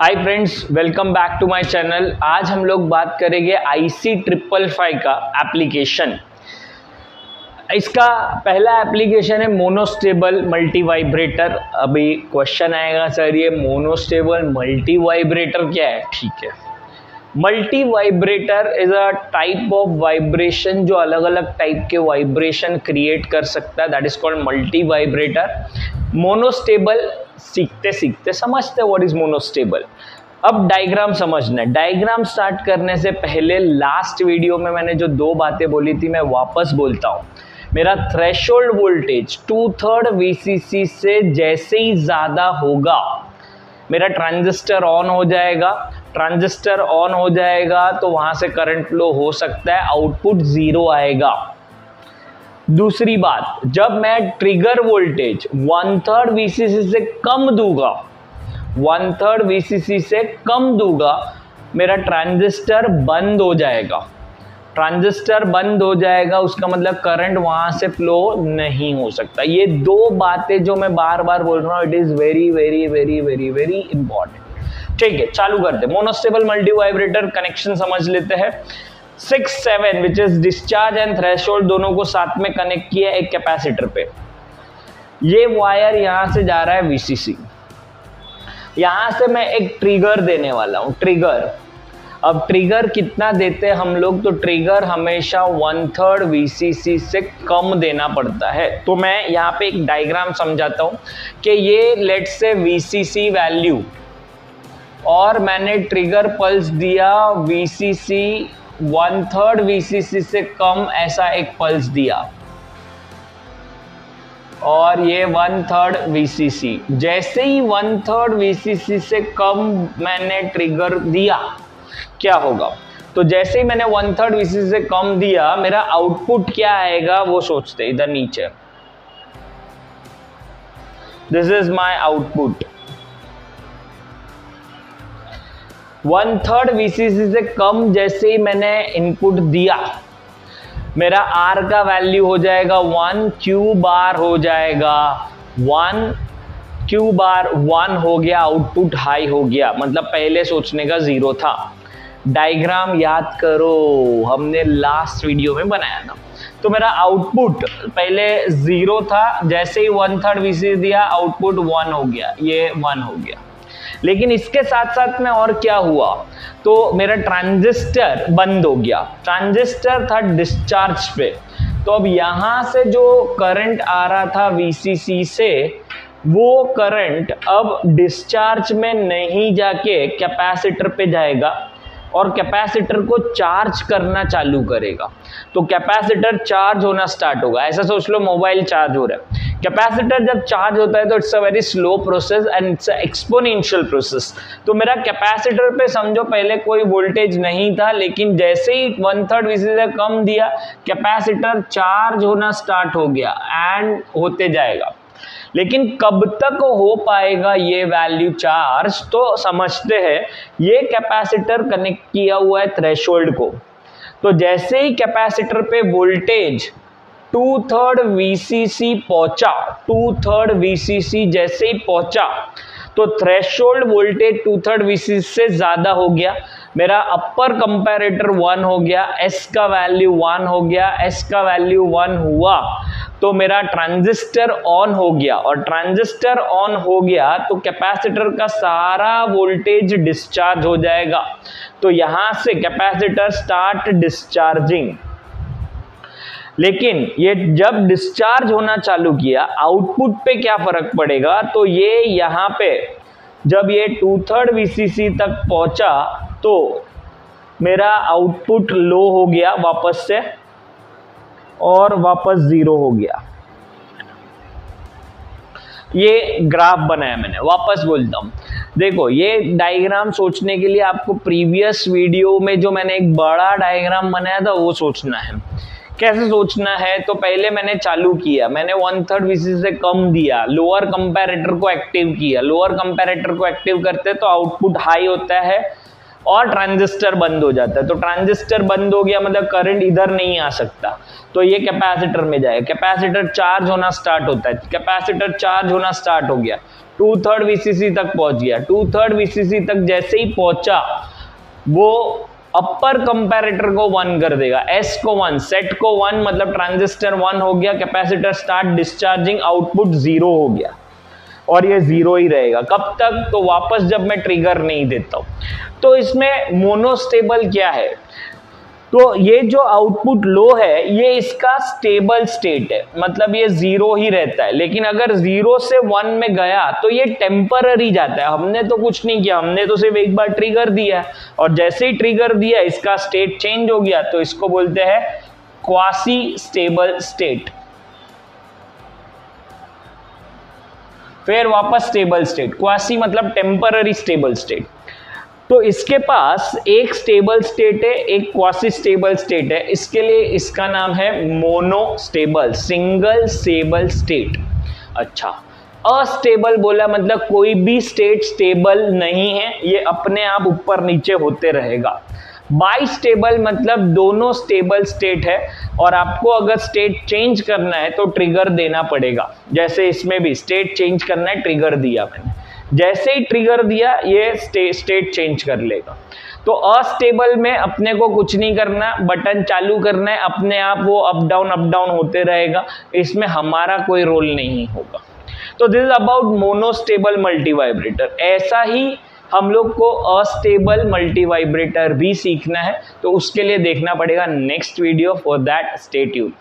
Hi friends, welcome back to my channel. आज हम लोग बात करेंगे IC555 का एप्लीकेशन। इसका पहला एप्लीकेशन है मोनोस्टेबल मल्टी वाइब्रेटर। अभी क्वेश्चन आएगा, सर ये मोनोस्टेबल मल्टी वाइब्रेटर क्या है? ठीक है, multi vibrator is a type of vibration जो अलग अलग टाइप के वाइब्रेशन क्रिएट कर सकता है, that is called multi vibrator. Monostable सीखते सीखते समझते व्हाट इज मोनोस्टेबल। अब डायग्राम समझना है। डायग्राम स्टार्ट करने से पहले लास्ट वीडियो में मैंने जो दो बातें बोली थी मैं वापस बोलता हूँ। मेरा थ्रेशोल्ड वोल्टेज 2/3 VCC से जैसे ही ज़्यादा होगा मेरा ट्रांजिस्टर ऑन हो जाएगा। ट्रांजिस्टर ऑन हो जाएगा तो वहाँ से करंट फ्लो हो सकता है, आउटपुट 0 आएगा। दूसरी बात, जब मैं ट्रिगर वोल्टेज 1/3 VCC से कम दूंगा, 1/3 VCC से कम दूंगा, मेरा ट्रांजिस्टर बंद हो जाएगा। ट्रांजिस्टर बंद हो जाएगा उसका मतलब करंट वहां से फ्लो नहीं हो सकता। ये दो बातें जो मैं बार बार बोल रहा हूँ, it is very very very very very important. ठीक है, चालू करते हैं। मोनोस्टेबल मल्टी वाइब्रेटर कनेक्शन समझ लेते हैं। 6-7 which is discharge and threshold दोनों को साथ में कनेक्ट किया एक कैपेसिटर पे। ये वायर यहां से जा रहा है VCC, यहां से मैं एक ट्रिगर देने वाला हूं। ट्रिगर, अब ट्रिगर कितना देते हैं हम लोग? तो ट्रिगर हमेशा 1/3 VCC से कम देना पड़ता है। तो मैं यहाँ पे एक डायग्राम समझाता हूँ कि ये लेट से VCC वैल्यू और मैंने ट्रिगर पल्स दिया VCC 1/3 VCC से कम, ऐसा एक पल्स दिया और ये 1/3 VCC। जैसे ही 1/3 VCC से कम मैंने ट्रिगर दिया, क्या होगा? तो जैसे ही मैंने 1/3 VCC से कम दिया, मेरा आउटपुट क्या आएगा वो सोचते। इधर नीचे this is my output. 1/3 VCC से कम जैसे ही मैंने इनपुट दिया, मेरा R का वैल्यू हो जाएगा 1, Q बार हो जाएगा 1, Q बार 1 हो गया, आउटपुट हाई हो गया, मतलब पहले सोचने का 0 था। डायग्राम याद करो, हमने लास्ट वीडियो में बनाया था। तो मेरा आउटपुट पहले 0 था, जैसे ही 1/3 VCC दिया आउटपुट 1 हो गया, ये 1 हो गया। लेकिन इसके साथ साथ में और क्या हुआ? तो मेरा ट्रांजिस्टर बंद हो गया। ट्रांजिस्टर था डिस्चार्ज पे, तो अब यहां से जो करंट आ रहा था VCC से, वो करंट अब डिस्चार्ज में नहीं जाके कैपेसिटर पे जाएगा और कैपेसिटर को चार्ज करना चालू करेगा। तो कैपेसिटर चार्ज होना स्टार्ट होगा। ऐसा सोच लो मोबाइल चार्ज हो रहा है। कैपेसिटर जब चार्ज होता है तो it's a very slow process and it's a exponential process. तो मेरा कैपेसिटर पे समझो पहले कोई वोल्टेज नहीं था, लेकिन जैसे ही 1/3 VCC से कम दिया, कैपेसिटर चार्ज होना स्टार्ट हो गया एंड होते जाएगा। लेकिन कब तक हो पाएगा ये वैल्यू चार्ज? तो समझते हैं, ये कैपेसिटर कनेक्ट किया हुआ है थ्रेशोल्ड को। तो जैसे ही कैपेसिटर पे वोल्टेज 2/3 VCC पहुंचा, 2/3 VCC जैसे ही पहुंचा तो थ्रेशोल्ड वोल्टेज 2/3 VCC से ज्यादा हो गया। मेरा अपर कंपैरेटर 1 हो गया, S का वैल्यू 1 हो गया, S का वैल्यू 1 हुआ तो मेरा ट्रांजिस्टर ऑन हो गया, और ट्रांजिस्टर ऑन हो गया तो कैपेसिटर का सारा वोल्टेज डिस्चार्ज हो जाएगा। तो यहां से कैपेसिटर स्टार्ट डिस्चार्जिंग। लेकिन ये जब डिस्चार्ज होना चालू किया, आउटपुट पे क्या फर्क पड़ेगा? तो ये यहाँ पे जब ये 2/3 VCC तक पहुंचा तो मेरा आउटपुट लो हो गया वापस से और वापस 0 हो गया। ये ग्राफ बनाया मैंने, वापस बोलता हूँ। देखो, ये डायग्राम सोचने के लिए आपको प्रीवियस वीडियो में जो मैंने एक बड़ा डायग्राम बनाया था वो सोचना है। कैसे सोचना है? तो पहले मैंने चालू किया, मैंने 1/3 VCC से कम दिया, लोअर कंपैरेटर को एक्टिव किया। लोअर कंपैरेटर को एक्टिव करते तो आउटपुट हाई होता है और ट्रांजिस्टर बंद हो जाता है। तो ट्रांजिस्टर बंद हो गया मतलब करंट इधर नहीं आ सकता, तो ये कैपेसिटर में जाएगा। कैपेसिटर चार्ज होना स्टार्ट होता है, कैपेसिटर चार्ज होना स्टार्ट हो गया, 2/3 VCC तक पहुंच गया। 2/3 VCC तक जैसे ही पहुंचा वो अपर कंपैरेटर को 1 कर देगा, एस को 1, सेट को 1, मतलब ट्रांजिस्टर 1 हो गया, कैपेसिटर स्टार्ट डिस्चार्जिंग, आउटपुट 0 हो गया और ये 0 ही रहेगा। कब तक? तो वापस जब मैं ट्रिगर नहीं देता हूं। तो इसमें मोनोस्टेबल क्या है? तो ये जो आउटपुट लो है ये इसका स्टेबल स्टेट है, मतलब ये 0 ही रहता है। लेकिन अगर 0 से 1 में गया तो ये टेम्पररी जाता है। हमने तो कुछ नहीं किया, हमने तो सिर्फ एक बार ट्रिगर दिया और जैसे ही ट्रिगर दिया इसका स्टेट चेंज हो गया, तो इसको बोलते हैं क्वासी स्टेबल स्टेट। फिर वापस स्टेबल स्टेट, क्वासी मतलब टेम्पररी स्टेबल स्टेट। तो इसके पास एक स्टेबल स्टेट है, एक क्वासी स्टेबल स्टेट है। इसके लिए इसका नाम है मोनोस्टेबल, सिंगल स्टेबल स्टेट। अच्छा, अस्टेबल बोला मतलब कोई भी स्टेट स्टेबल नहीं है, ये अपने आप ऊपर नीचे होते रहेगा। बाइस्टेबल मतलब दोनों स्टेबल स्टेट है और आपको अगर स्टेट चेंज करना है तो ट्रिगर देना पड़ेगा। जैसे इसमें भी स्टेट चेंज करना है, ट्रिगर दिया मैंने, जैसे ही ट्रिगर दिया ये स्टेट चेंज कर लेगा। तो अस्टेबल में अपने को कुछ नहीं करना, बटन चालू करना है, अपने आप वो अप डाउन होते रहेगा, इसमें हमारा कोई रोल नहीं होगा। तो this is about monostable multivibrator. ऐसा ही हम लोग को अस्टेबल मल्टीवाइब्रेटर भी सीखना है, तो उसके लिए देखना पड़ेगा next video. For that stay tuned.